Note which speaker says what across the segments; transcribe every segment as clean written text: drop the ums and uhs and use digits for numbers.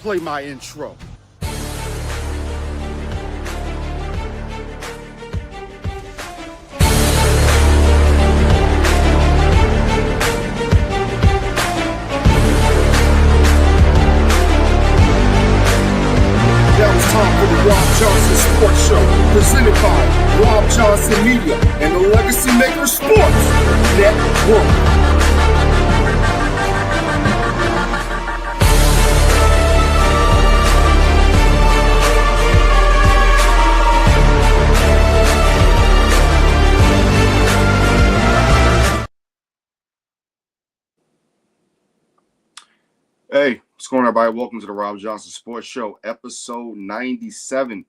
Speaker 1: Play my intro. Now it's time for the Robb Johnson Sports Show, presented by Robb Johnson Media and the Legacy Maker Sports Network. Hey, what's going on, everybody? Welcome to the Robb Johnson Sports Show, episode 97.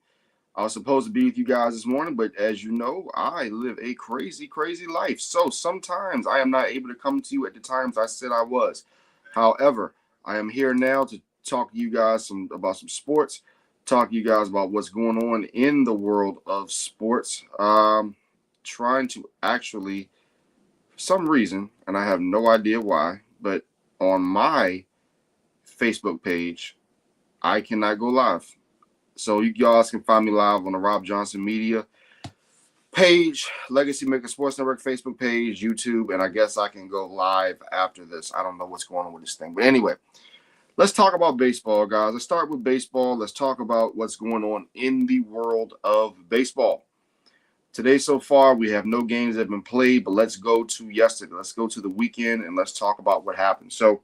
Speaker 1: I was supposed to be with you guys this morning, but as you know, I live a crazy, crazy life. So sometimes I am not able to come to you at the times I said I was. However, I am here now to talk to you guys about some sports, talk to you guys about what's going on in the world of sports. Trying to actually, for some reason, and I have no idea why, but on my Facebook page, I cannot go live. So you guys can find me live on the Robb Johnson Media page, Legacy Maker Sports Network Facebook page, YouTube, and I guess I can go live after this. I don't know what's going on with this thing. But anyway, let's talk about baseball, guys. Let's start with baseball. Let's talk about what's going on in the world of baseball. Today so far, we have no games that have been played, but let's go to yesterday. Let's go to the weekend, and let's talk about what happened. So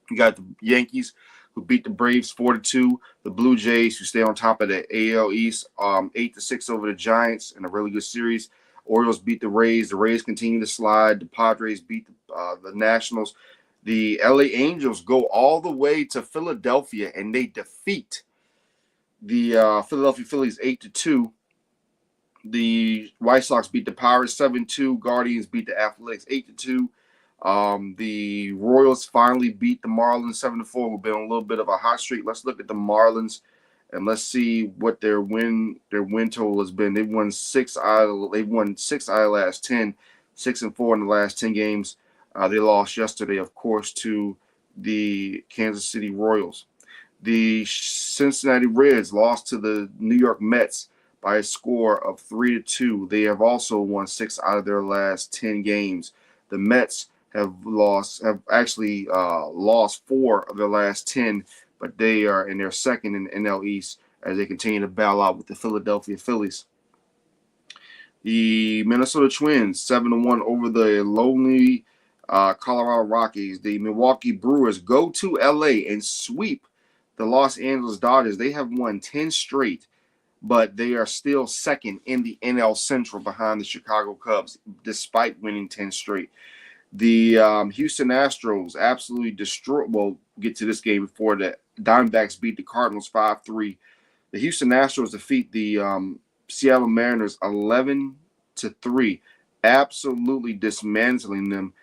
Speaker 1: you got the Yankees, who beat the Braves 4-2. The Blue Jays, who stay on top of the AL East, 8-6 over the Giants in a really good series. Orioles beat the Rays. The Rays continue to slide. The Padres beat the Nationals. The LA Angels go all the way to Philadelphia, and they defeat the Philadelphia Phillies 8-2. The White Sox beat the Pirates 7-2. Guardians beat the Athletics 8-2. The Royals finally beat the Marlins 7-4. We've been on a little bit of a hot streak. Let's look at the Marlins and let's see what their win total has been. They've won six out of the last 10, 6-4 in the last 10 games. They lost yesterday, of course, to the Kansas City Royals. The Cincinnati Reds lost to the New York Mets by a score of 3-2. They have also won 6 out of their last 10 games. The Mets have actually lost 4 of their last 10, but they are in their second in the NL East as they continue to battle out with the Philadelphia Phillies. The Minnesota Twins 7-1 over the lonely Colorado Rockies. The Milwaukee Brewers go to LA and sweep the Los Angeles Dodgers. They have won 10 straight, but they are still second in the NL Central behind the Chicago Cubs, despite winning 10 straight. The Houston Astros absolutely destroyed. We'll get to this game before the Diamondbacks beat the Cardinals 5-3. The Houston Astros defeat the Seattle Mariners 11-3, absolutely dismantling them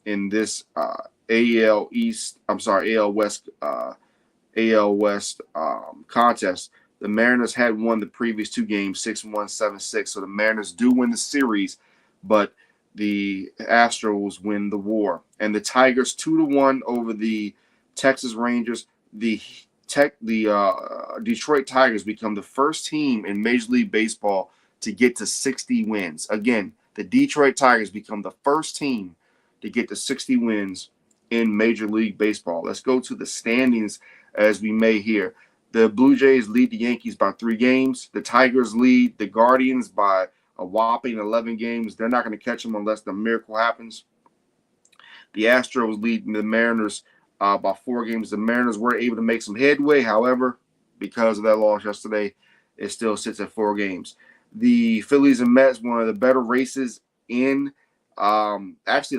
Speaker 1: in this AL West contest. The Mariners had won the previous 2 games, 6-1, 7-6. So the Mariners do win the series, but the Astros win the war. And the Tigers 2-1 over the Texas Rangers. The Detroit Tigers become the first team in Major League Baseball to get to 60 wins. Again, the Detroit Tigers become the first team to get to 60 wins in Major League Baseball. Let's go to the standings as we may here. The Blue Jays lead the Yankees by 3 games. The Tigers lead the Guardians by a whopping 11 games. They're not going to catch them unless the miracle happens. The Astros lead the Mariners by 4 games. The Mariners were able to make some headway. However, because of that loss yesterday, it still sits at 4 games. The Phillies and Mets, one of the better races in actually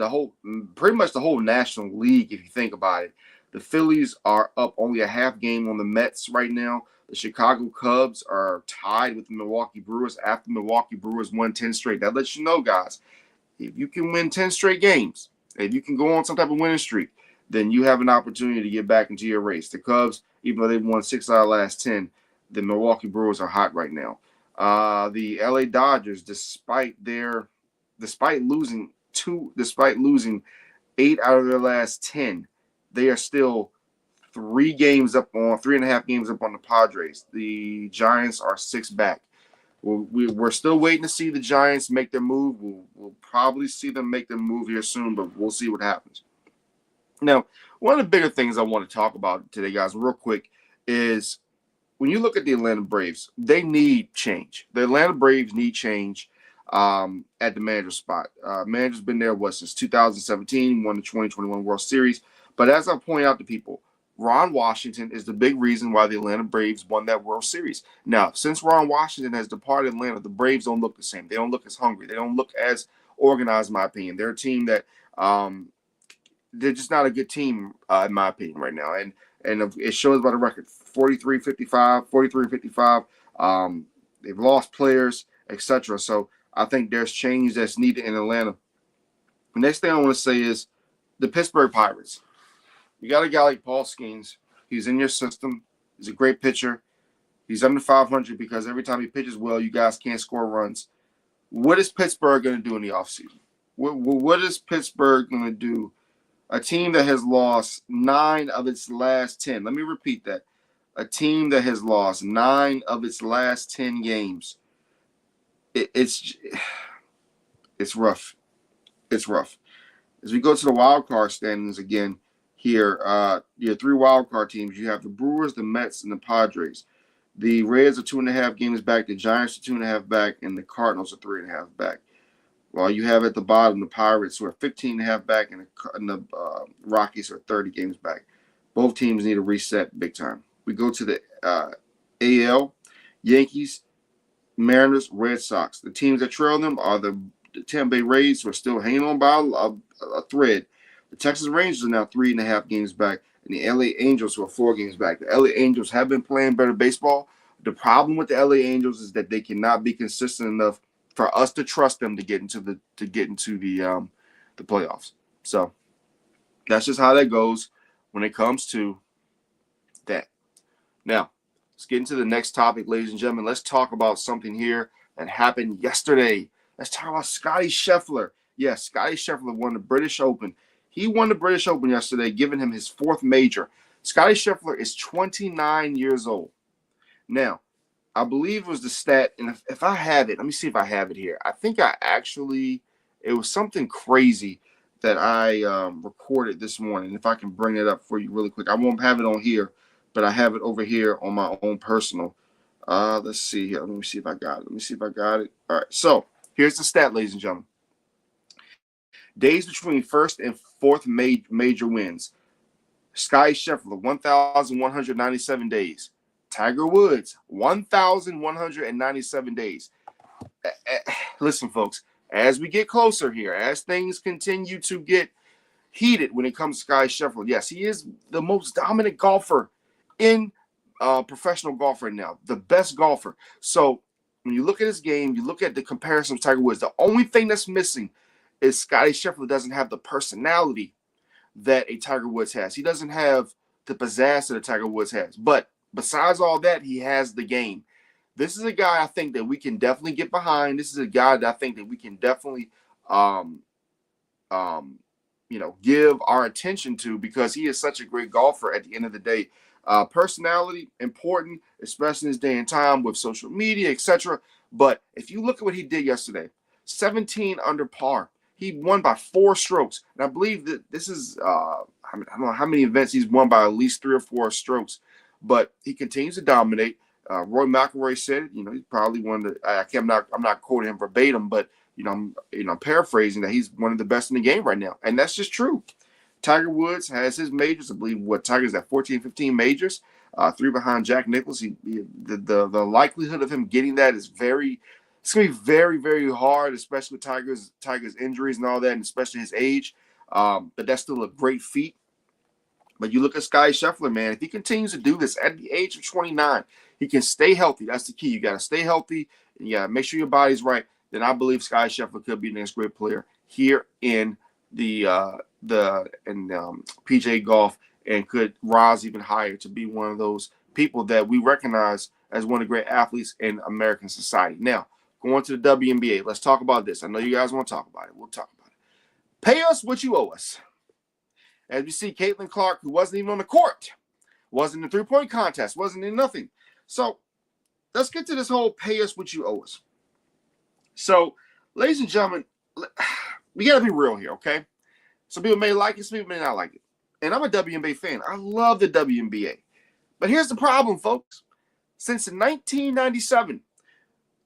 Speaker 1: pretty much the whole National League, if you think about it. The Phillies are up only a half game on the Mets right now. The Chicago Cubs are tied with the Milwaukee Brewers after Milwaukee Brewers won 10 straight. That lets you know, guys, if you can win 10 straight games, if you can go on some type of winning streak, then you have an opportunity to get back into your race. The Cubs, even though they've won 6 out of the last 10, the Milwaukee Brewers are hot right now. The LA Dodgers, despite losing 8 out of their last 10, they are still 3 games up on 3.5 games up on the Padres. The Giants are 6 back. We're still waiting to see the Giants make their move. We'll probably see them make their move here soon, but we'll see what happens. Now, one of the bigger things I want to talk about today, guys, real quick, is when you look at the Atlanta Braves, they need change. The Atlanta Braves need change at the manager spot. Manager's been there, since 2017, won the 2021 World Series. But as I point out to people, Ron Washington is the big reason why the Atlanta Braves won that World Series. Now, since Ron Washington has departed Atlanta, the Braves don't look the same. They don't look as hungry. They don't look as organized, in my opinion. They're a team that they're just not a good team, in my opinion, right now. And it shows by the record, 43-55. They've lost players, etc. So I think there's change that's needed in Atlanta. The next thing I want to say is the Pittsburgh Pirates. You got a guy like Paul Skeens. He's in your system. He's a great pitcher. He's under 500 because every time he pitches well, you guys can't score runs. What is Pittsburgh going to do in the offseason? What is Pittsburgh going to do? A team that has lost 9 of its last 10. Let me repeat that. A team that has lost 9 of its last 10 games. It's rough. It's rough. As we go to the wild card standings again here, your 3 wild card teams. You have the Brewers, the Mets, and the Padres. The Reds are 2.5 games back. The Giants are 2.5 back, and the Cardinals are 3.5 back. While you have at the bottom the Pirates, who are 15.5 back, and the Rockies are 30 games back. Both teams need a reset big time. We go to the AL, Yankees, Mariners, Red Sox. The teams that trail them are the Tampa Bay Rays, who are still hanging on by a thread. The Texas Rangers are now 3.5 games back, and the LA Angels, who are 4 games back. The LA Angels have been playing better baseball. The problem with the LA Angels is that they cannot be consistent enough for us to trust them to get into the playoffs. So that's just how that goes when it comes to that. Now, let's get into the next topic, ladies and gentlemen. Let's talk about something here that happened yesterday. Let's talk about Scottie Scheffler. Yes, Scottie Scheffler won the British Open. He won the British Open yesterday, giving him his 4th major. Scottie Scheffler is 29 years old. Now, I believe it was the stat, and if I have it, let me see if I have it here. I think it was something crazy that I recorded this morning. If I can bring it up for you really quick. I won't have it on here, but I have it over here on my own personal. Let's see here. Let me see if I got it. All right, so here's the stat, ladies and gentlemen. Days between first and fourth major wins. Scottie Scheffler, 1,197 days. Tiger Woods, 1,197 days. Listen, folks, as we get closer here, as things continue to get heated when it comes to Scottie Scheffler, yes, he is the most dominant golfer in professional golf right now, the best golfer. So when you look at his game, you look at the comparison with Tiger Woods, the only thing that's missing is Scottie Scheffler doesn't have the personality that a Tiger Woods has. He doesn't have the pizzazz that a Tiger Woods has. But besides all that, he has the game. This is a guy I think that we can definitely get behind. This is a guy that I think that we can definitely, give our attention to because he is such a great golfer at the end of the day. Personality, important, especially in this day and time with social media, etc. But if you look at what he did yesterday, 17 under par. He won by 4 strokes. And I believe that this is, I don't know how many events he's won by at least 3 or 4 strokes. But he continues to dominate. Roy McIlroy said, he's probably one of the. I'm not quoting him verbatim, but I'm paraphrasing that he's one of the best in the game right now, and that's just true. Tiger Woods has his majors. I believe Tiger's at 14, 15 majors, 3 behind Jack Nicklaus. The likelihood of him getting that is it's gonna be very, very hard, especially with Tiger's injuries and all that, and especially his age. But that's still a great feat. But you look at Scottie Scheffler, man, if he continues to do this at the age of 29, he can stay healthy. That's the key. You got to stay healthy, and you got to make sure your body's right. Then I believe Scottie Scheffler could be the next great player here in the PGA Golf and could rise even higher to be one of those people that we recognize as one of the great athletes in American society. Now, going to the WNBA, let's talk about this. I know you guys want to talk about it. We'll talk about it. Pay us what you owe us. As we see, Caitlin Clark, who wasn't even on the court, wasn't a three-point contest, wasn't in nothing. So let's get to this whole pay us what you owe us. So, ladies and gentlemen, we got to be real here, okay? Some people may like it, some people may not like it. And I'm a WNBA fan. I love the WNBA. But here's the problem, folks. Since 1997,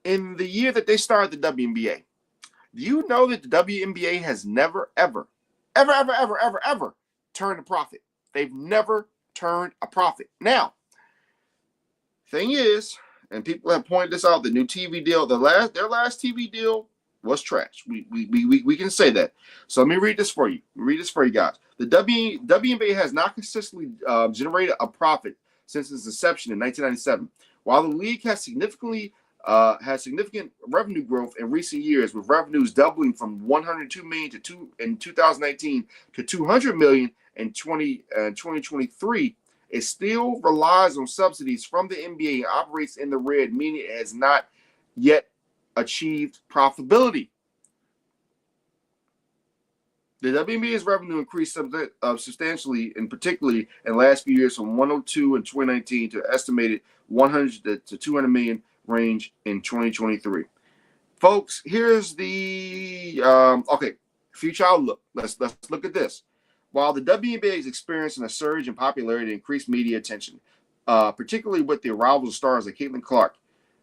Speaker 1: in the year that they started the WNBA, do you know that the WNBA has never, ever turned a profit? They've never turned a profit. Now, thing is, and people have pointed this out, the new TV deal, their last TV deal was trash. We can say that. So let me read this for you. Guys. The WNBA has not consistently generated a profit since its inception in 1997. While the league has significant revenue growth in recent years, with revenues doubling from $102 million in 2019 to $200 million in 2023, it still relies on subsidies from the NBA and operates in the red, meaning it has not yet achieved profitability. The WNBA's revenue increased substantially, and particularly in the last few years, from 102 in 2019 to estimated 100 to 200 million range in 2023. Folks, here's the future outlook. Let's look at this. While the WNBA is experiencing a surge in popularity and increased media attention, particularly with the arrival of stars like Caitlin Clark,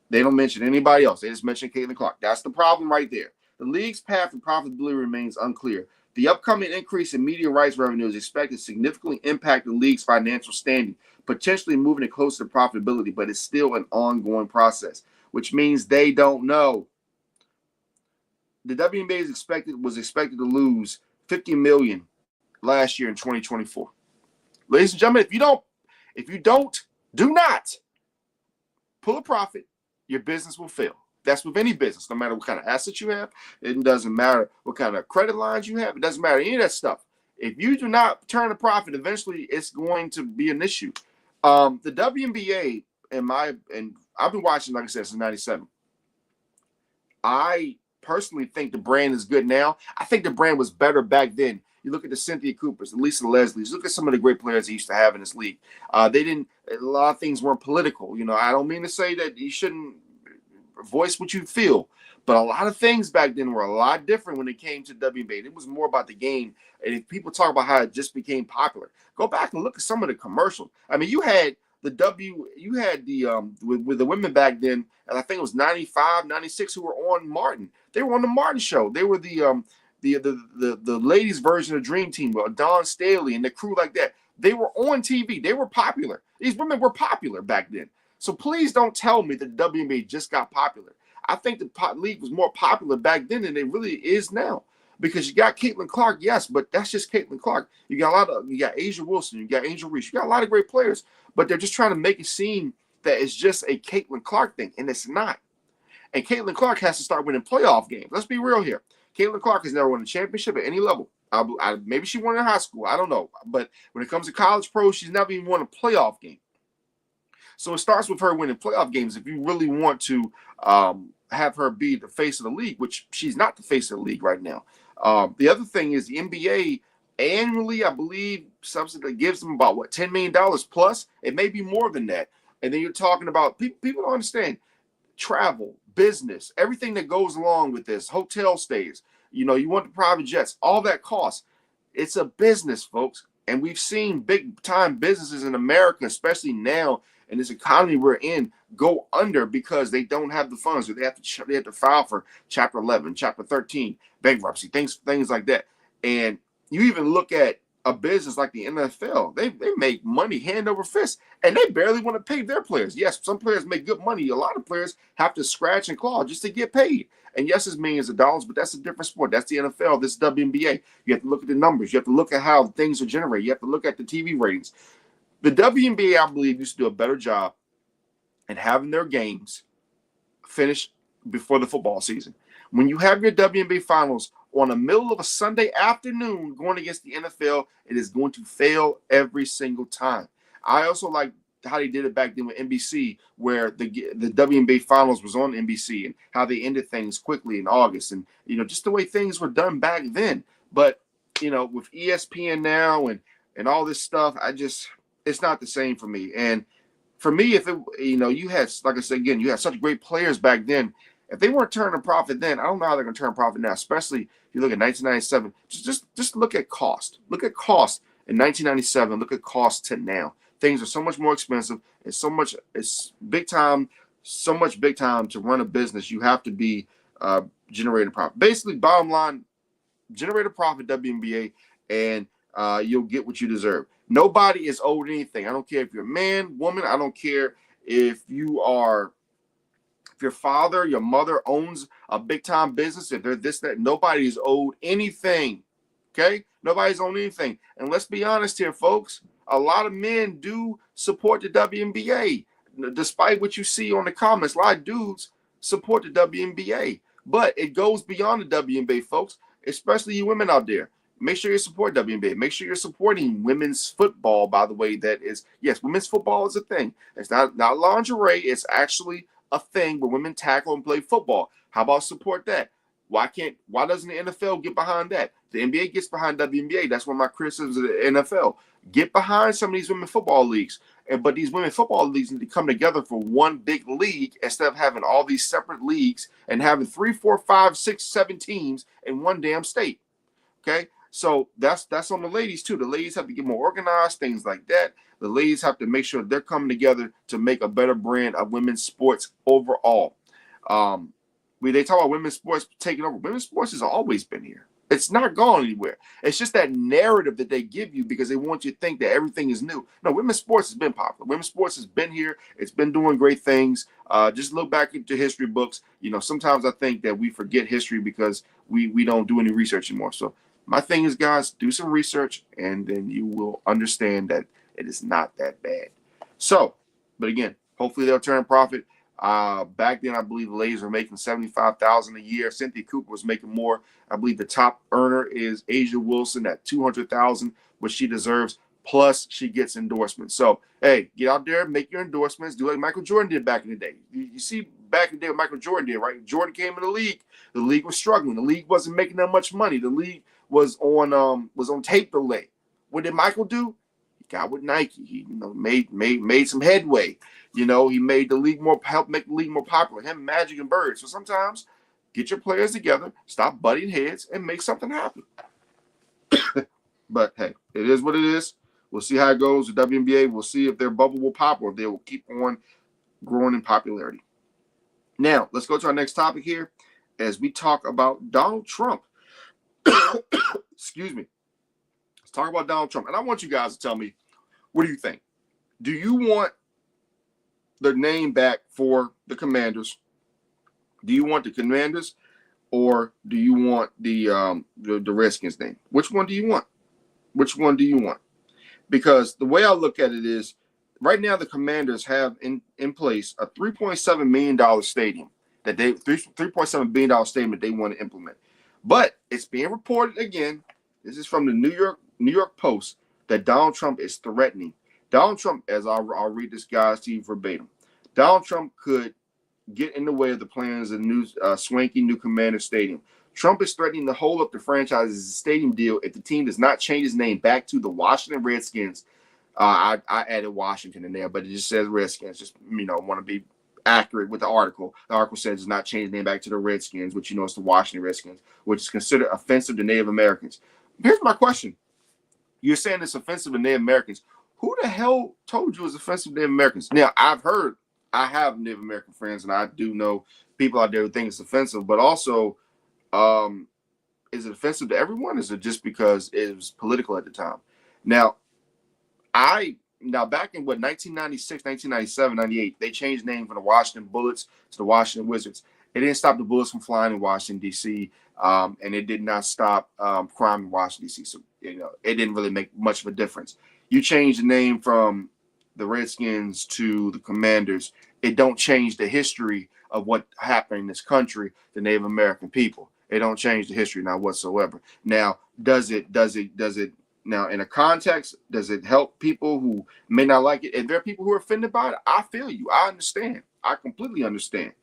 Speaker 1: they don't mention anybody else. They just mention Caitlin Clark. That's the problem right there. The league's path to profitability remains unclear. The upcoming increase in media rights revenue is expected to significantly impact the league's financial standing, potentially moving it closer to profitability, but it's still an ongoing process, which means they don't know. The WNBA was expected to lose $50 million last year in 2024. Ladies and gentlemen, if you do not pull a profit, your business will fail. That's with any business, no matter what kind of assets you have. It doesn't matter what kind of credit lines you have. It doesn't matter any of that stuff. If you do not turn a profit, eventually it's going to be an issue. The WNBA, and I've been watching, like I said, since '97. I personally think the brand is good now. I think the brand was better back then. You look at the Cynthia Coopers, the Lisa Leslies. Look at some of the great players they used to have in this league. A lot of things weren't political. I don't mean to say that you shouldn't voice what you feel, but a lot of things back then were a lot different when it came to WNBA. It was more about the game. And if people talk about how it just became popular, go back and look at some of the commercials. I mean, you had with the women back then, and I think it was 95, 96 who were on Martin. They were on the Martin show. They were the ladies' version of Dream Team, Dawn Staley and the crew like that. They were on TV. They were popular. These women were popular back then. So please don't tell me that the WNBA just got popular. I think the league was more popular back then than it really is now. Because you got Caitlin Clark, yes, but that's just Caitlin Clark. You got Asia Wilson, you got Angel Reese, you got a lot of great players, but they're just trying to make it seem that it's just a Caitlin Clark thing, and it's not. And Caitlin Clark has to start winning playoff games. Let's be real here. Caitlin Clark has never won a championship at any level. Maybe she won in high school. I don't know. But when it comes to college pro, she's never even won a playoff game. So it starts with her winning playoff games if you really want to have her be the face of the league, which she's not the face of the league right now. The other thing is the NBA annually, I believe, something that gives them about, $10 million plus? It may be more than that. And then you're talking about, people don't understand, travel, business, everything that goes along with this, hotel stays, you want the private jets, all that costs. It's a business, folks. And we've seen big-time businesses in America, especially now, in this economy we're in, go under because they don't have the funds, or they have to file for Chapter 11, Chapter 13, bankruptcy, things like that. And you even look at a business like the NFL, they make money hand over fist, and they barely want to pay their players. Yes, some players make good money. A lot of players have to scratch and claw just to get paid. And yes, it's millions of dollars, but that's a different sport. That's the NFL. This is WNBA. You have to look at the numbers. You have to look at how things are generated. You have to look at the TV ratings. The WNBA, I believe, used to do a better job in having their games finish before the football season. When you have your WNBA finals on the middle of a Sunday afternoon going against the NFL, it is going to fail every single time. I also like how they did it back then with NBC, where the WNBA finals was on NBC, and how they ended things quickly in August, and just the way things were done back then. But with ESPN now and all this stuff, it's not the same for me. And for me, if it, you had, like I said again, you had such great players back then. If they weren't turning a profit then, I don't know how they're going to turn a profit now. Especially if you look at 1997. Just look at cost. Look at cost in 1997. Look at cost to now. Things are so much more expensive. It's big time. So much big time to run a business. You have to be generating profit. Basically, bottom line, generate a profit, WNBA, and you'll get what you deserve. Nobody is owed anything. I don't care if you're a man, woman. I don't care if your father, your mother owns a big time business. If they're this, that, nobody is owed anything. Okay? Nobody's owed anything. And let's be honest here, folks. A lot of men do support the WNBA. Despite what you see on the comments, a lot of dudes support the WNBA. But it goes beyond the WNBA, folks, especially you women out there. Make sure you support WNBA. Make sure you're supporting women's football, by the way. That is, yes, women's football is a thing. It's not lingerie. It's actually a thing where women tackle and play football. How about support that? Why doesn't the NFL get behind that? The NBA gets behind WNBA. That's one of my criticisms of the NFL. Get behind some of these women football leagues. But these women football leagues need to come together for one big league instead of having all these separate leagues and having 3, 4, 5, 6, 7 teams in one damn state. Okay? So that's on the ladies too. The ladies have to get more organized, things like that. The ladies have to make sure they're coming together to make a better brand of women's sports overall. They talk about women's sports taking over. Women's sports has always been here. It's not gone anywhere. It's just that narrative that they give you because they want you to think that everything is new. No, women's sports has been popular. Women's sports has been here. It's been doing great things. Just look back into history books. Sometimes I think that we forget history because we don't do any research anymore. So my thing is, guys, do some research, and then you will understand that it is not that bad. So, but again, hopefully they'll turn a profit. Back then, I believe the ladies were making $75,000 a year. Cynthia Cooper was making more. I believe the top earner is Asia Wilson at $200,000, which she deserves. Plus, she gets endorsements. So, hey, get out there, make your endorsements. Do like Michael Jordan did back in the day. You see back in the day what Michael Jordan did, right? Jordan came in the league. The league was struggling. The league wasn't making that much money. The league was on tape delay. What did Michael do? He got with Nike. He made some headway. He made the league helped make the league more popular. Him, Magic, and Bird. So sometimes get your players together, stop butting heads, and make something happen. But hey, it is what it is. We'll see how it goes with WNBA. We'll see if their bubble will pop or if they will keep on growing in popularity. Now, let's go to our next topic here as we talk about Donald Trump. Excuse me. Let's talk about Donald Trump. And I want you guys to tell me, what do you think? Do you want the name back for the Commanders? Do you want the Commanders or do you want the Redskins name? Which one do you want? Which one do you want? Because the way I look at it is right now the Commanders have in place a $3.7 million stadium that $3.7 billion stadium that they want to implement. But it's being reported again, this is from the New York Post, that Donald Trump is threatening. Donald Trump, as I'll read this guy's to you verbatim, Donald Trump could get in the way of the plans of the new swanky new Commander Stadium. Trump is threatening to hold up the franchise's stadium deal if the team does not change its name back to the Washington Redskins. I added Washington in there, but it just says Redskins. Just want to be accurate with the article. The article says does not change the name back to the Redskins, which is the Washington Redskins, which is considered offensive to Native Americans. Here's my question. You're saying it's offensive to Native Americans. Who the hell told you it's offensive to Native Americans? Now, I have Native American friends, and I do know people out there who think it's offensive, but also, is it offensive to everyone? Is it just because it was political at the time? Now, back in 1996, 1997, 98, they changed the name from the Washington Bullets to the Washington Wizards. It didn't stop the Bullets from flying in Washington, D.C., and it did not stop crime in Washington, D.C., so it didn't really make much of a difference. You change the name from the Redskins to the Commanders, it don't change the history of what happened in this country, the Native American people. It don't change the history now whatsoever. Now, does it now in a context, does it help people who may not like it? If there are people who are offended by it, I feel you. I understand. I completely understand.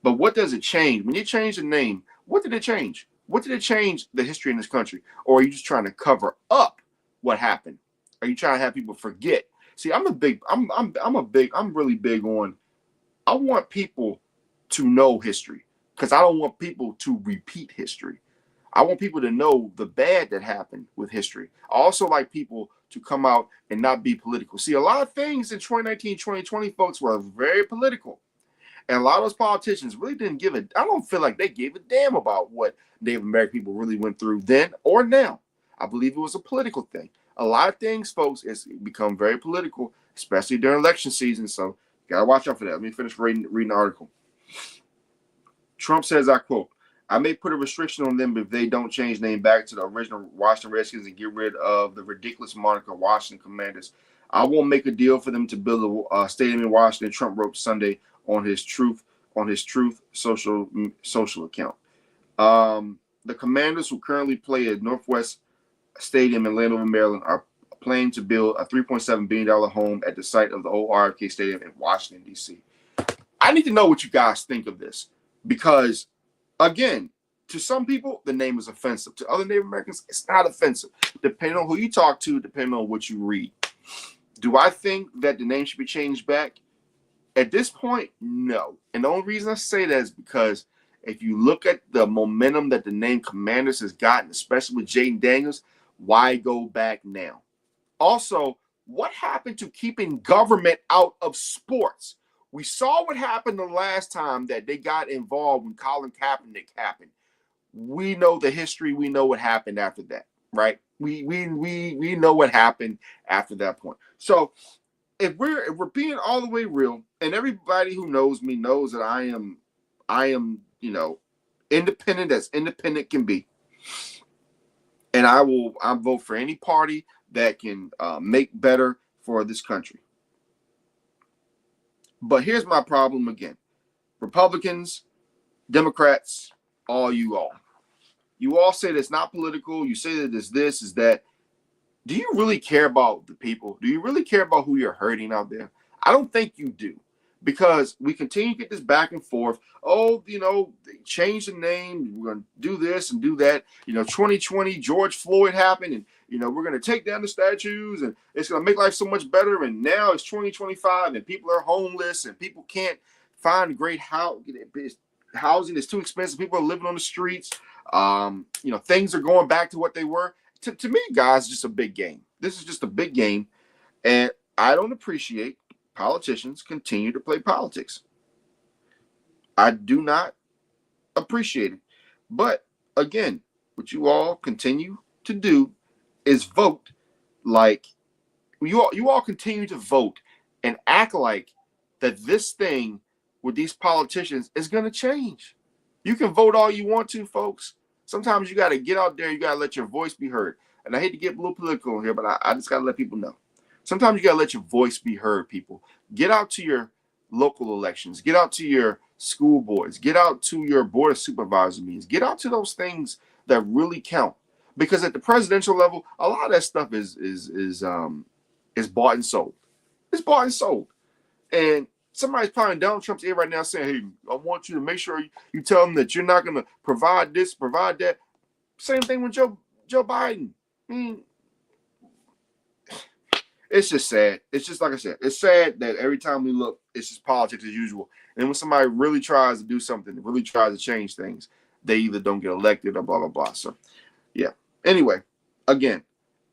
Speaker 1: But what does it change? When you change the name, what did it change? What did it change the history in this country? Or are you just trying to cover up what happened? Are you trying to have people forget? See, I'm really big on. I want people to know history because I don't want people to repeat history. I want people to know the bad that happened with history. I also like people to come out and not be political. See, a lot of things in 2019, 2020, folks, were very political. And a lot of those politicians really didn't give a, I don't feel like they gave a damn about what Native American people really went through then or now. I believe it was a political thing. A lot of things, folks, it's become very political, especially during election season. So you gotta watch out for that. Let me finish reading the article. Trump says, I quote, I may put a restriction on them if they don't change name back to the original Washington Redskins and get rid of the ridiculous moniker Washington Commanders. I won't make a deal for them to build a stadium in Washington, Trump wrote Sunday on his Truth social account. The Commanders, who currently play at Northwest Stadium in Landover, Maryland, are planning to build a $3.7 billion home at the site of the old RFK Stadium in Washington, D.C. I need to know what you guys think of this because, again, to some people, the name is offensive. To other Native Americans, it's not offensive. Depending on who you talk to, depending on what you read. Do I think that the name should be changed back? At this point, no. And the only reason I say that is because if you look at the momentum that the name Commanders has gotten, especially with Jaden Daniels, why go back now? Also, what happened to keeping government out of sports? We saw what happened the last time that they got involved when Colin Kaepernick happened. We know the history. We know what happened after that, right? We know what happened after that point. So if we're being all the way real, and everybody who knows me knows that I am independent as independent can be, and I vote for any party that can make better for this country. But here's my problem again: Republicans, Democrats, you all say that's not political. You say that this is that. Do you really care about the people? Do you really care about who you're hurting out there? I don't think you do, because we continue to get this back and forth. Oh, they change the name. We're going to do this and do that. 2020, George Floyd happened, and we're going to take down the statues, and it's going to make life so much better. And now it's 2025, and people are homeless, and people can't find great housing. Is too expensive. People are living on the streets. Things are going back to what they were. To me, guys, just a big game. This is just a big game, and I don't appreciate politicians continue to play politics. I do not appreciate it. But again, what you all continue to do is vote like you all continue to vote and act like that this thing with these politicians is going to change. You can vote all you want to, folks. Sometimes you got to get out there. You got to let your voice be heard. And I hate to get a little political here, but I just got to let people know. Sometimes you got to let your voice be heard, people. Get out to your local elections. Get out to your school boards. Get out to your board of supervisor meetings. Get out to those things that really count. Because at the presidential level, a lot of that stuff is bought and sold. It's bought and sold. And somebody's probably in Donald Trump's ear right now saying, hey, I want you to make sure you tell them that you're not going to provide this, provide that. Same thing with Joe Biden. I mean, it's just sad. It's just like I said, it's sad that every time we look, it's just politics as usual. And when somebody really tries to do something, really tries to change things, they either don't get elected or blah, blah, blah. So, yeah. Anyway, again,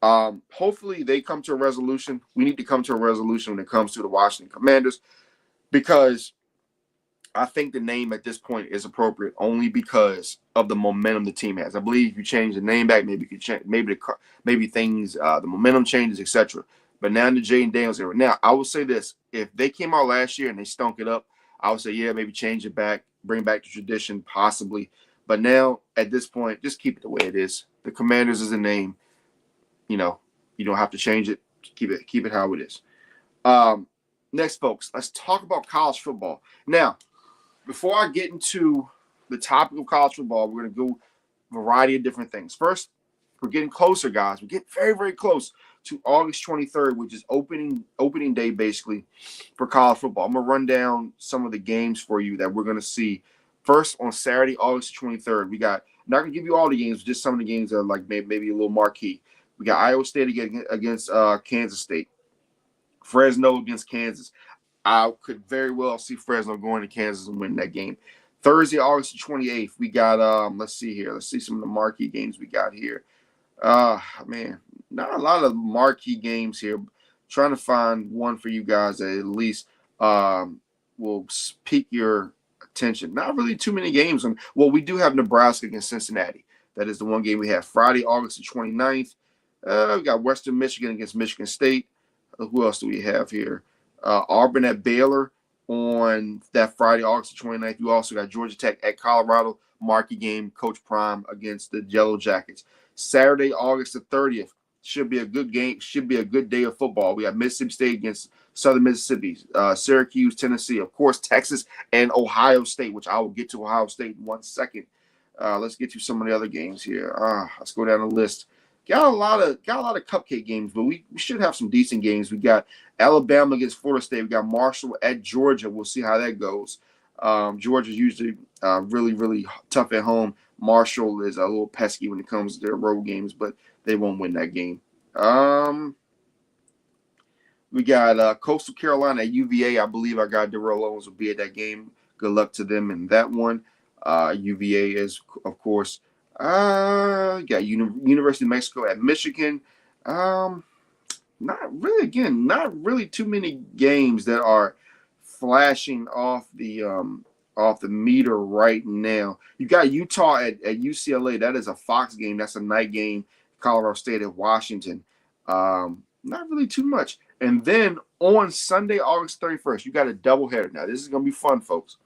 Speaker 1: hopefully they come to a resolution. We need to come to a resolution when it comes to the Washington Commanders, because I think the name at this point is appropriate only because of the momentum the team has. I believe if you change the name back, maybe you could change, maybe things, the momentum changes, etc. But now in the Jaden Daniels era. Now, I will say this: if they came out last year and they stunk it up, I would say, yeah, maybe change it back, bring back the tradition, possibly. But now, at this point, just keep it the way it is. The Commanders is a name. You don't have to change it. Keep it how it is. Next, folks, let's talk about college football. Now, before I get into the topic of college football, we're going to go a variety of different things. First, we're getting closer, guys. We're getting very, very close to August 23rd, which is opening day, basically, for college football. I'm going to run down some of the games for you that we're going to see. First, on Saturday, August 23rd, we got, I'm not going to give you all the games, just some of the games that are like maybe a little marquee. We got Iowa State against Kansas State. Fresno against Kansas. I could very well see Fresno going to Kansas and winning that game. Thursday, August the 28th, we got let's see here. Let's see some of the marquee games we got here. Man, not a lot of marquee games here. Trying to find one for you guys that at least will pique your attention. Not really too many games. Well, we do have Nebraska against Cincinnati. That is the one game we have Friday, August the 29th. We got Western Michigan against Michigan State. Who else do we have here? Auburn at Baylor on that Friday, August the 29th. You also got Georgia Tech at Colorado. Marquee game, Coach Prime against the Yellow Jackets. Saturday, August the 30th. Should be a good game. Should be a good day of football. We got Mississippi State against Southern Mississippi, Syracuse, Tennessee, of course, Texas and Ohio State, which I will get to Ohio State in 1 second. Let's get to some of the other games here. Let's go down the list. Got a lot of cupcake games, but we should have some decent games. We got Alabama against Florida State. We got Marshall at Georgia. We'll see how that goes. Georgia's usually really, really tough at home. Marshall is a little pesky when it comes to their road games, but they won't win that game. We got Coastal Carolina at UVA. I believe our guy Darrell Owens will be at that game. Good luck to them in that one. UVA is, of course, got University of Mexico at Michigan. Not really too many games that are flashing off the meter right now. You got Utah at UCLA. That is a Fox game. That's a night game. Colorado State at Washington. Not really too much. And then on Sunday, August 31st, you got a doubleheader. Now, this is going to be fun, folks.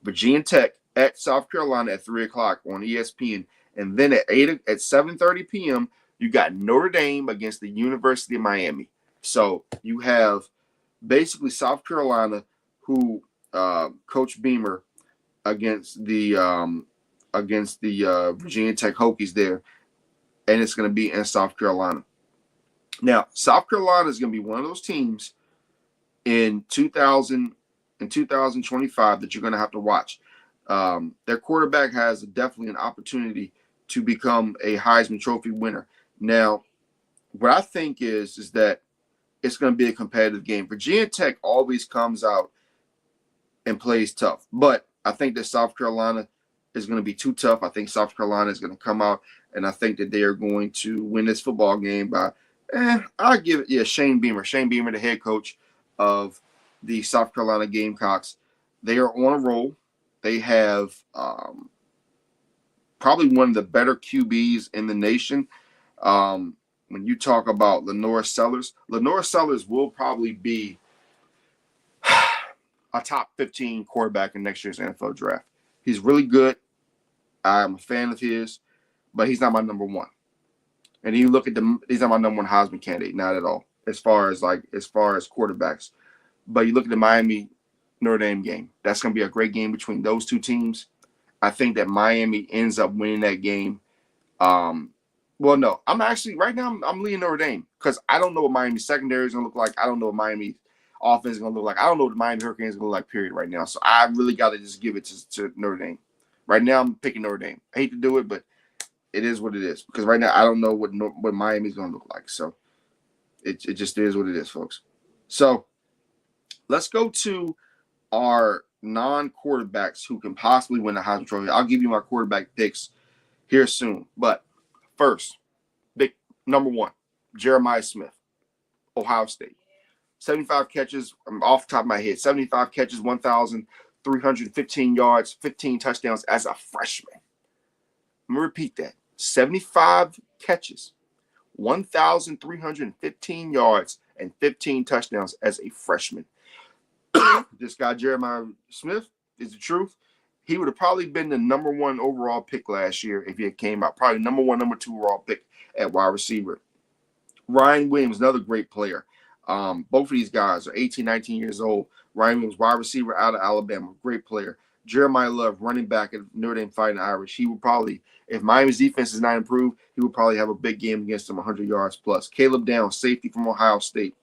Speaker 1: Virginia Tech at South Carolina at 3 o'clock on ESPN. And then at 7:30 p.m., you got Notre Dame against the University of Miami. So you have basically South Carolina, who Coach Beamer against the Virginia Tech Hokies there, and it's going to be in South Carolina. Now, South Carolina is going to be one of those teams in 2025 that you're going to have to watch. Their quarterback has definitely an opportunity to become a Heisman Trophy winner. Now, what I think is that it's going to be a competitive game. Virginia Tech always comes out and plays tough, but I think that South Carolina is going to be too tough. I think South Carolina is going to come out, and I think that they are going to win this football game by, I'll give it, Shane Beamer. Shane Beamer, the head coach of the South Carolina Gamecocks. They are on a roll. They have probably one of the better QBs in the nation. When you talk about Lenore Sellers will probably be a top 15 quarterback in next year's NFL draft. He's really good. I'm a fan of his, but he's not my number one. And you look at he's not my number one Heisman candidate, not at all, as far as quarterbacks. But you look at the Miami Notre Dame game. That's going to be a great game between those two teams. I think that Miami ends up winning that game. Well, no, I'm actually right now I'm leaning Notre Dame because I don't know what Miami's secondary is going to look like. I don't know what Miami's offense is going to look like. I don't know what the Miami Hurricanes is going to look like, period, right now. So I really got to just give it to Notre Dame. Right now, I'm picking Notre Dame. I hate to do it, but it is what it is. Because right now, I don't know what Miami's going to look like. So it just is what it is, folks. So let's go to our non-quarterbacks who can possibly win the Heisman Trophy. I'll give you my quarterback picks here soon. But first, big number one, Jeremiah Smith, Ohio State. 75 catches, off the top of my head, 75 catches, 1,315 yards, 15 touchdowns as a freshman. Let me repeat that. 75 catches, 1,315 yards, and 15 touchdowns as a freshman. This guy, Jeremiah Smith, is the truth. He would have probably been the number one overall pick last year if he had came out. Probably number one, number two overall pick at wide receiver. Ryan Williams, another great player. Both of these guys are 18, 19 years old. Ryan Williams, wide receiver out of Alabama, great player. Jeremiah Love, running back at Notre Dame Fighting Irish. He would probably, if Miami's defense is not improved, he would probably have a big game against them, 100 yards plus. Caleb Downs, safety from Ohio State.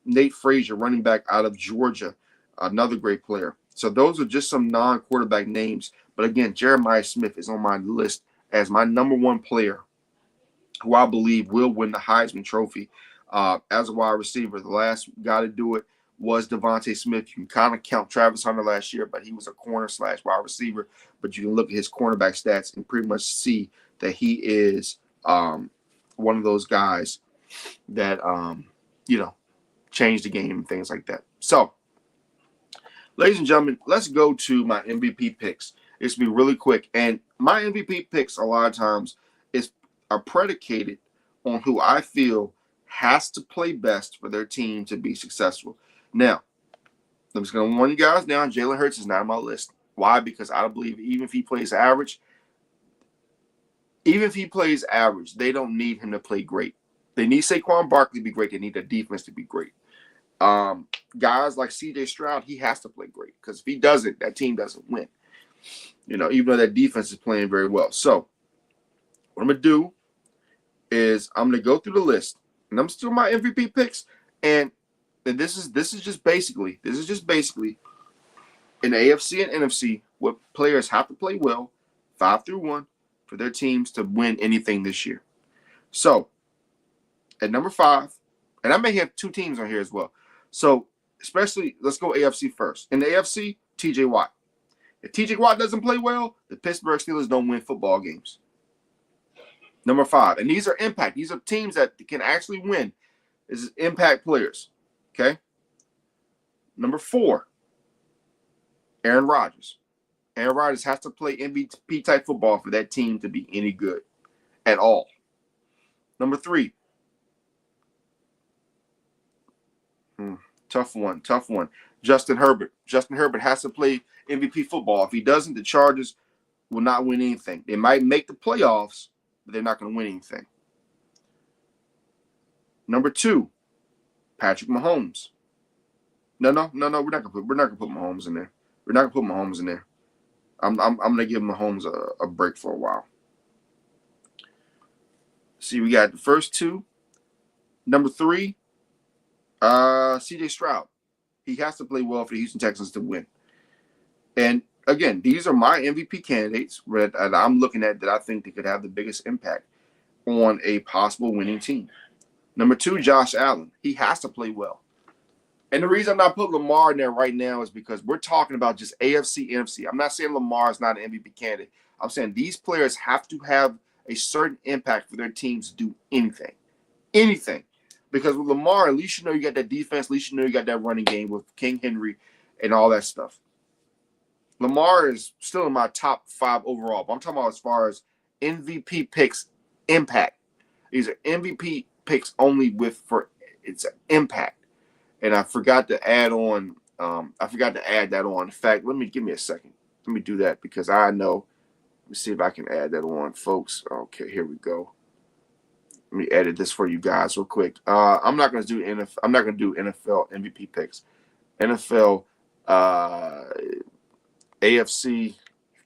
Speaker 1: Nate Frazier, running back out of Georgia, another great player. So those are just some non-quarterback names. But again, Jeremiah Smith is on my list as my number one player who I believe will win the Heisman Trophy. As a wide receiver, the last guy to do it was Devontae Smith. You can kind of count Travis Hunter last year, but he was a corner / wide receiver. But you can look at his cornerback stats and pretty much see that he is one of those guys that, changed the game and things like that. So, ladies and gentlemen, let's go to my MVP picks. It's going to be really quick. And my MVP picks a lot of times are predicated on who I feel has to play best for their team to be successful. Now, I'm just going to warn you guys now, Jalen Hurts is not on my list. Why? Because I believe even if he plays average, they don't need him to play great. They need Saquon Barkley to be great. They need the defense to be great. Guys like C.J. Stroud, he has to play great because if he doesn't, that team doesn't win. Even though that defense is playing very well. So, what I'm going to do is I'm going to go through the list, and I'm still my MVP picks, and this is just basically in the AFC and NFC what players have to play well 5 through 1 for their teams to win anything this year. So, at number 5, and I may have 2 teams on here as well. So, especially, let's go AFC first. In the AFC, T.J. Watt. If T.J. Watt doesn't play well, the Pittsburgh Steelers don't win football games. Number 5, and these are impact. These are teams that can actually win. This is impact players, okay? Number 4, Aaron Rodgers. Aaron Rodgers has to play MVP-type football for that team to be any good at all. Number 3, tough one. Justin Herbert. Justin Herbert has to play MVP football. If he doesn't, the Chargers will not win anything. They might make the playoffs, but they're not going to win anything. Number 2, Patrick Mahomes. No. We're not gonna put Mahomes in there. We're not gonna put Mahomes in there. I'm gonna give Mahomes a break for a while. See, we got the first 2. Number 3, C.J. Stroud. He has to play well for the Houston Texans to win. And again, these are my MVP candidates that I'm looking at that I think they could have the biggest impact on a possible winning team. Number 2, Josh Allen. He has to play well. And the reason I'm not putting Lamar in there right now is because we're talking about just AFC, NFC. I'm not saying Lamar is not an MVP candidate. I'm saying these players have to have a certain impact for their teams to do anything. Anything. Because with Lamar, at least you know you got that defense. At least you know you got that running game with King Henry and all that stuff. Lamar is still in my top 5 overall. But I'm talking about as far as MVP picks impact. These are MVP picks only for its impact. And I forgot to add on. That on. In fact, give me a second. Let me do that because I know. Let me see if I can add that on, folks. Okay, here we go. Let me edit this for you guys real quick. I'm not going to do NFL MVP picks. NFL, AFC.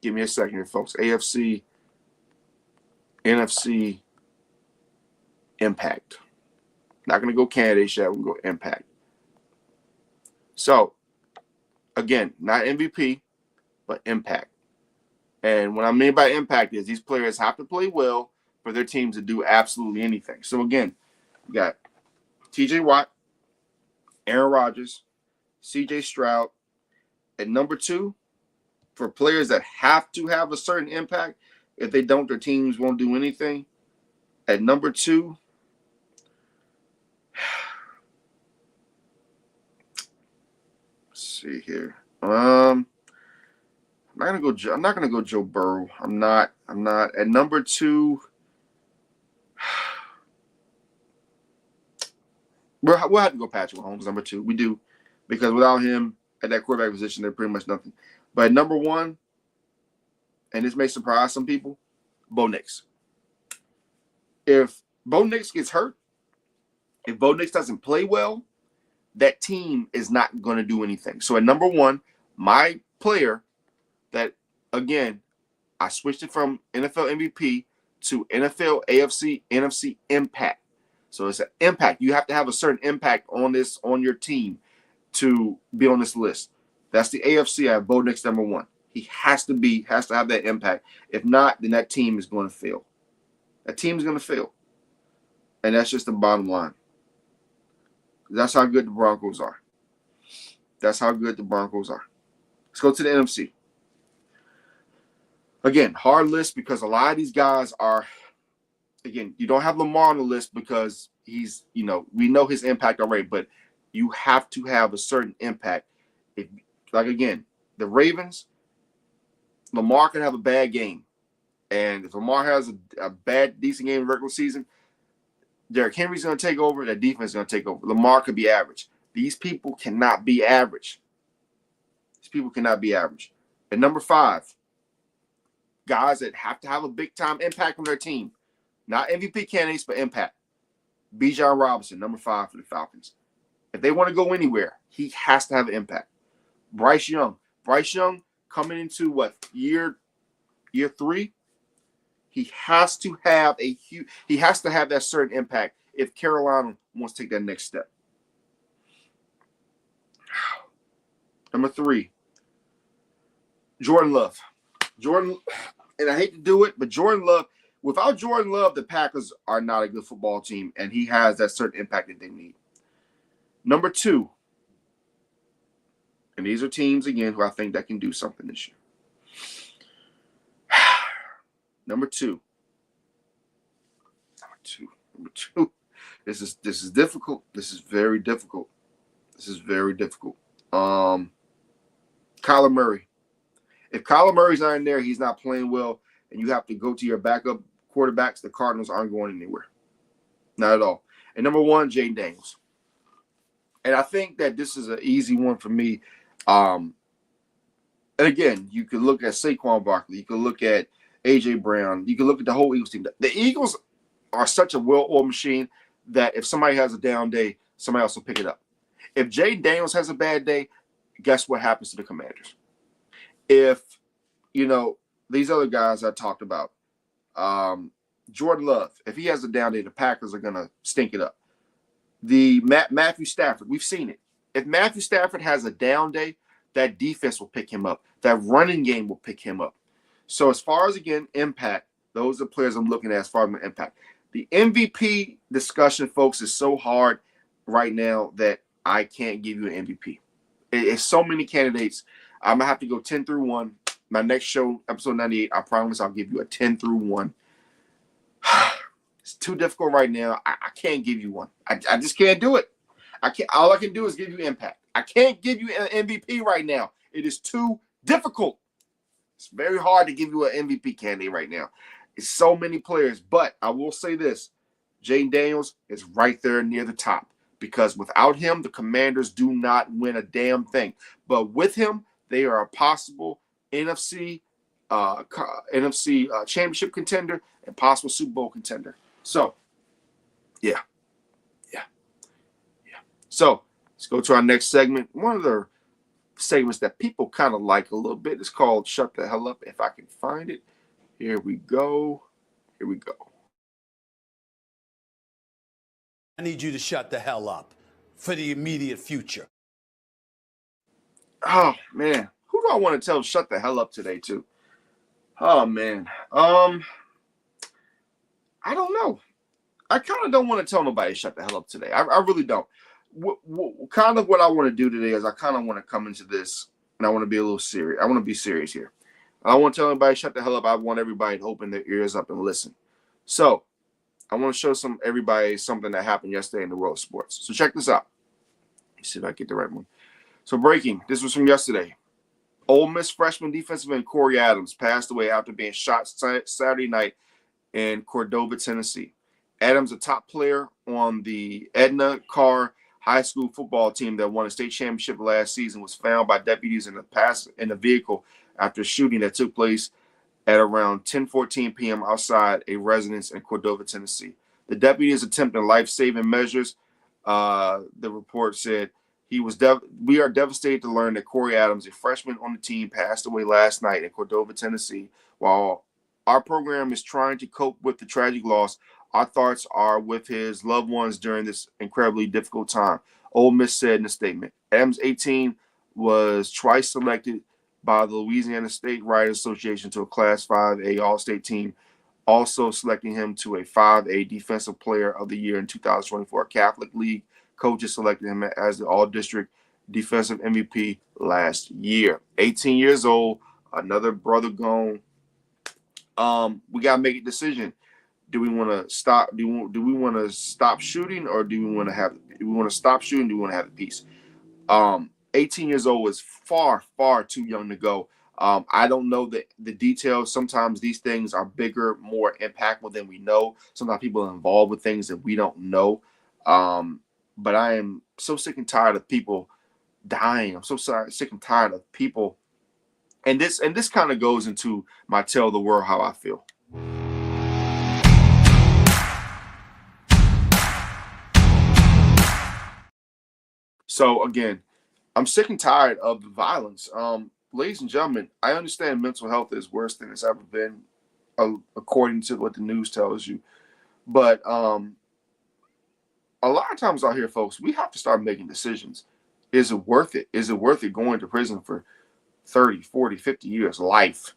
Speaker 1: Give me a second here, folks. AFC, NFC, impact. Not going to go candidates yet. We'll go impact. So, again, not MVP, but impact. And what I mean by impact is these players have to play well for their teams to do absolutely anything. So, again, you got T.J. Watt, Aaron Rodgers, C.J. Stroud. At number 2, for players that have to have a certain impact, if they don't, their teams won't do anything. At number 2, see here. I'm not gonna go Joe Burrow. I'm not. At number 2, we'll have to go Patrick Mahomes. Number 2, we do, because without him at that quarterback position, they're pretty much nothing. But at number 1, and this may surprise some people, Bo Nix. If Bo Nix gets hurt, if Bo Nix doesn't play well, that team is not going to do anything. So at number 1, my player that, again, I switched it from NFL MVP to NFL, AFC, NFC impact. So it's an impact. You have to have a certain impact on your team to be on this list. That's the AFC. I have Bo Nix number 1. He has to have that impact. If not, then that team is going to fail. That team is going to fail. And that's just the bottom line. That's how good the Broncos are. That's how good the Broncos are. Let's go to the NFC. Again, hard list because a lot of these guys are, again, you don't have Lamar on the list because he's, we know his impact already, but you have to have a certain impact. If, like, again, the Ravens, Lamar can have a bad game. And if Lamar has a bad, decent game in the regular season, Derrick Henry's going to take over. That defense is going to take over. Lamar could be average. These people cannot be average. These people cannot be average. And number 5, guys that have to have a big-time impact on their team. Not MVP candidates, but impact. Bijan Robinson, number 5 for the Falcons. If they want to go anywhere, he has to have an impact. Bryce Young. Bryce Young coming into year 3? He has to have that certain impact if Carolina wants to take that next step. Number 3, Jordan Love. And I hate to do it, but Jordan Love, without Jordan Love, the Packers are not a good football team, and he has that certain impact that they need. Number 2, and these are teams, again, who I think that can do something this year. Number two. This is difficult. This is very difficult. Kyler Murray. If Kyler Murray's not in there, he's not playing well, and you have to go to your backup quarterbacks, the Cardinals aren't going anywhere. Not at all. And number 1, Jaden Daniels. And I think that this is an easy one for me. And again, you could look at Saquon Barkley. You could look at A.J. Brown. You could look at the whole Eagles team. The Eagles are such a well-oiled machine that if somebody has a down day, somebody else will pick it up. If Jaden Daniels has a bad day, guess what happens to the Commanders? If, these other guys I talked about, Jordan Love, if he has a down day, the Packers are going to stink it up. Matthew Stafford, we've seen it. If Matthew Stafford has a down day, that defense will pick him up. That running game will pick him up. So as far as, again, impact, those are players I'm looking at as far as my impact. The MVP discussion, folks, is so hard right now that I can't give you an MVP. It's so many candidates. I'm going to have to go 10 through 1. My next show, episode 98, I promise I'll give you a 10 through 1. It's too difficult right now. I can't give you one. I just can't do it. All I can do is give you impact. I can't give you an MVP right now. It is too difficult. It's very hard to give you an MVP candidate right now. It's so many players. But I will say this. Jaden Daniels is right there near the top. Because without him, the Commanders do not win a damn thing. But with him, they are a possible NFC championship contender and possible Super Bowl contender. So, yeah. So, let's go to our next segment. One of the segments that people kind of like a little bit is called Shut the Hell Up. If I can find it. Here we go.
Speaker 2: I need you to shut the hell up for the immediate future.
Speaker 1: Oh, man. Who do I want to tell shut the hell up today to? Oh, man. I don't know. I kind of don't want to tell nobody shut the hell up today. I really don't. Kind of what I want to do today is I kind of want to come into this and I want to be a little serious. I want to be serious here. I don't want to tell anybody shut the hell up. I want everybody to open their ears up and listen. So I want to show everybody something that happened yesterday in the world of sports. So check this out. Let's see if I get the right one. So breaking. This was from yesterday. Ole Miss freshman defensive end Corey Adams passed away after being shot Saturday night in Cordova, Tennessee. Adams, a top player on the Edna Carr High School football team that won a state championship last season, was found by deputies in a vehicle after a shooting that took place at around 10:14 p.m. outside a residence in Cordova, Tennessee. The deputies attempted life-saving measures. The report said we are devastated to learn that Corey Adams, a freshman on the team, passed away last night in Cordova, Tennessee. While our program is trying to cope with the tragic loss, our thoughts are with his loved ones during this incredibly difficult time, Ole Miss said in a statement. Adams, 18, was twice selected by the Louisiana State Writers Association to a Class 5A All-State team, also selecting him to a 5A Defensive Player of the Year in 2024 Catholic League Coaches selected him as the All-District Defensive MVP last year. 18 years old, another brother gone. We gotta make a decision. Do we want to stop? Do we want to stop shooting, or do we want to have? Do we want to stop shooting? Do we want to have the peace? 18 years old is far, far too young to go. I don't know the details. Sometimes these things are bigger, more impactful than we know. Sometimes people are involved with things that we don't know. But I am so sick and tired of people dying. I'm so sick and tired of people. And this kind of goes into my tell the world how I feel. So again, I'm sick and tired of the violence. Ladies and gentlemen, I understand mental health is worse than it's ever been, according to what the news tells you. But a lot of times out here, folks, we have to start making decisions. Is it worth it? Is it worth it going to prison for 30, 40, 50 years, life,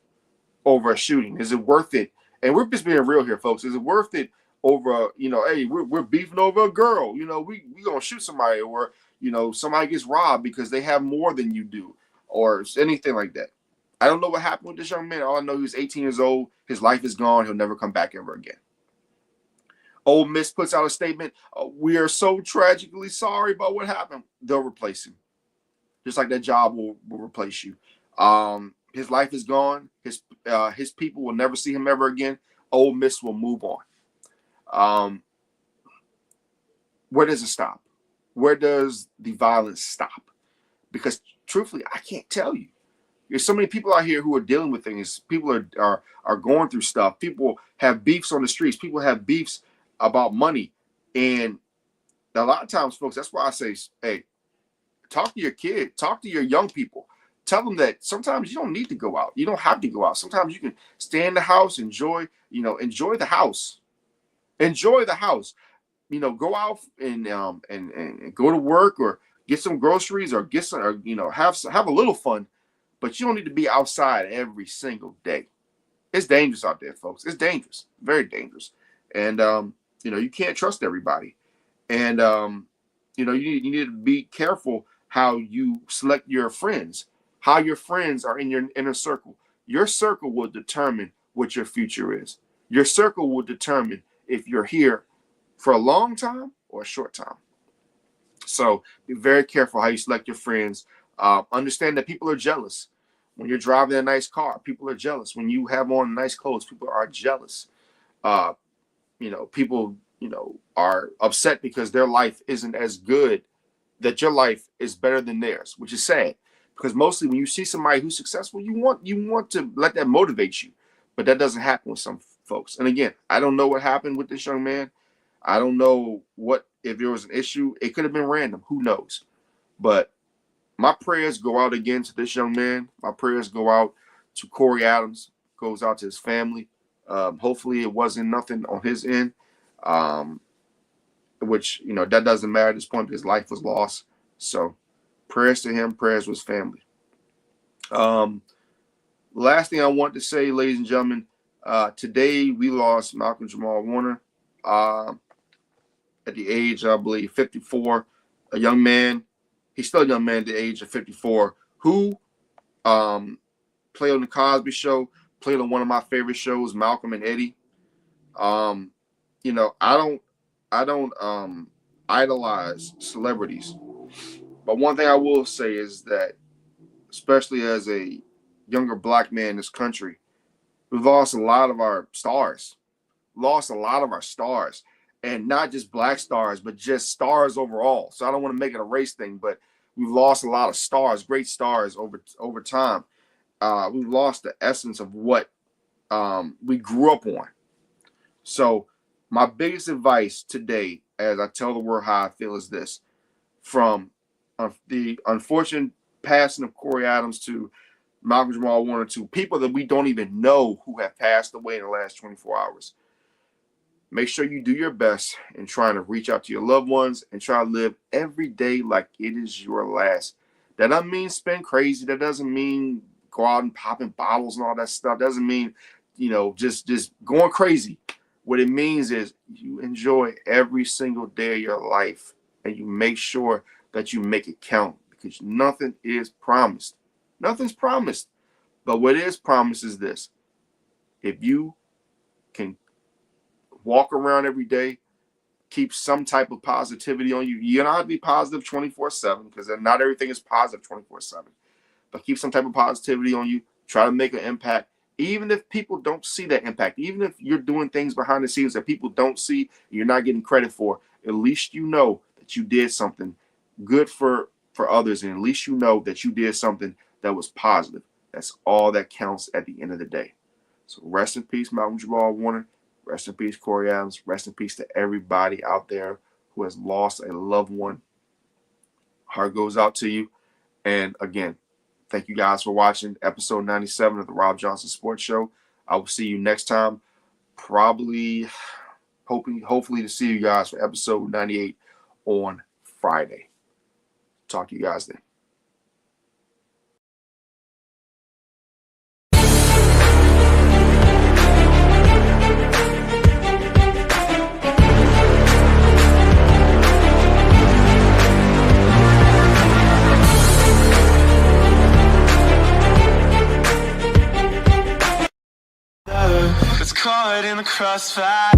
Speaker 1: over a shooting? Is it worth it? And we're just being real here, folks. Is it worth it over, hey, we're beefing over a girl. We going to shoot somebody, or, somebody gets robbed because they have more than you do, or anything like that. I don't know what happened with this young man. All I know, he was 18 years old. His life is gone. He'll never come back ever again. Ole Miss puts out a statement. We are so tragically sorry about what happened. They'll replace him. Just like that job will replace you. His life is gone. His people will never see him ever again. Ole Miss will move on. Where does it stop? Where does the violence stop? Because truthfully, I can't tell you. There's so many people out here who are dealing with things. People are going through stuff. People have beefs on the streets. People have beefs about money. And a lot of times, folks, that's why I say, hey, talk to your kid. Talk to your young people. Tell them that sometimes you don't need to go out. You don't have to go out. Sometimes you can stay in the house, enjoy the house. Enjoy the house. Go out and go to work, or get some groceries, or get some, or have a little fun, but you don't need to be outside every single day. It's dangerous out there, folks. It's dangerous, very dangerous, and you can't trust everybody, and you need to be careful how you select your friends, how your friends are in your inner circle. Your circle will determine what your future is. Your circle will determine if you're here for a long time or a short time. So be very careful how you select your friends. Understand that people are jealous. When you're driving a nice car, people are jealous. When you have on nice clothes, people are jealous. People, are upset because their life isn't as good, that your life is better than theirs, which is sad. Because mostly when you see somebody who's successful, you want to let that motivate you. But that doesn't happen with some folks. And again, I don't know what happened with this young man. I don't know if there was an issue. It could have been random. Who knows? But my prayers go out again to this young man. My prayers go out to Corey Adams. Goes out to his family. Hopefully it wasn't nothing on his end. Which, that doesn't matter at this point because life was lost. So prayers to him, prayers with his family. Last thing I want to say, ladies and gentlemen, today we lost Malcolm Jamal Warner. At the age, I believe, 54, a young man. He's still a young man at the age of 54, who played on the Cosby Show, played on one of my favorite shows, Malcolm and Eddie. I don't idolize celebrities, but one thing I will say is that, especially as a younger black man in this country, we've lost a lot of our stars. And not just black stars, but just stars overall. So I don't want to make it a race thing, but we've lost a lot of stars, great stars over time. We've lost the essence of what we grew up on. So my biggest advice today, as I tell the world how I feel, is this: from the unfortunate passing of Corey Adams to Malcolm Jamal Warner, to people that we don't even know who have passed away in the last 24 hours. Make sure you do your best in trying to reach out to your loved ones and try to live every day like it is your last. That doesn't mean spend crazy. That doesn't mean go out and popping bottles and all that stuff. That doesn't mean, just going crazy. What it means is you enjoy every single day of your life and you make sure that you make it count, because nothing is promised. Nothing's promised. But what is promised is this: if you can walk around every day, keep some type of positivity on you. You don't have to be positive 24/7, because not everything is positive 24/7. But keep some type of positivity on you. Try to make an impact. Even if people don't see that impact, even if you're doing things behind the scenes that people don't see and you're not getting credit for, at least you know that you did something good for others, and at least you know that you did something that was positive. That's all that counts at the end of the day. So rest in peace, Malcolm Jamal Warner. Rest in peace, Corey Adams. Rest in peace to everybody out there who has lost a loved one. Heart goes out to you. And again, thank you guys for watching episode 97 of the Robb Johnson Sports Show. I will see you next time. Probably, hopefully to see you guys for episode 98 on Friday. Talk to you guys then.
Speaker 3: It's caught in the crossfire.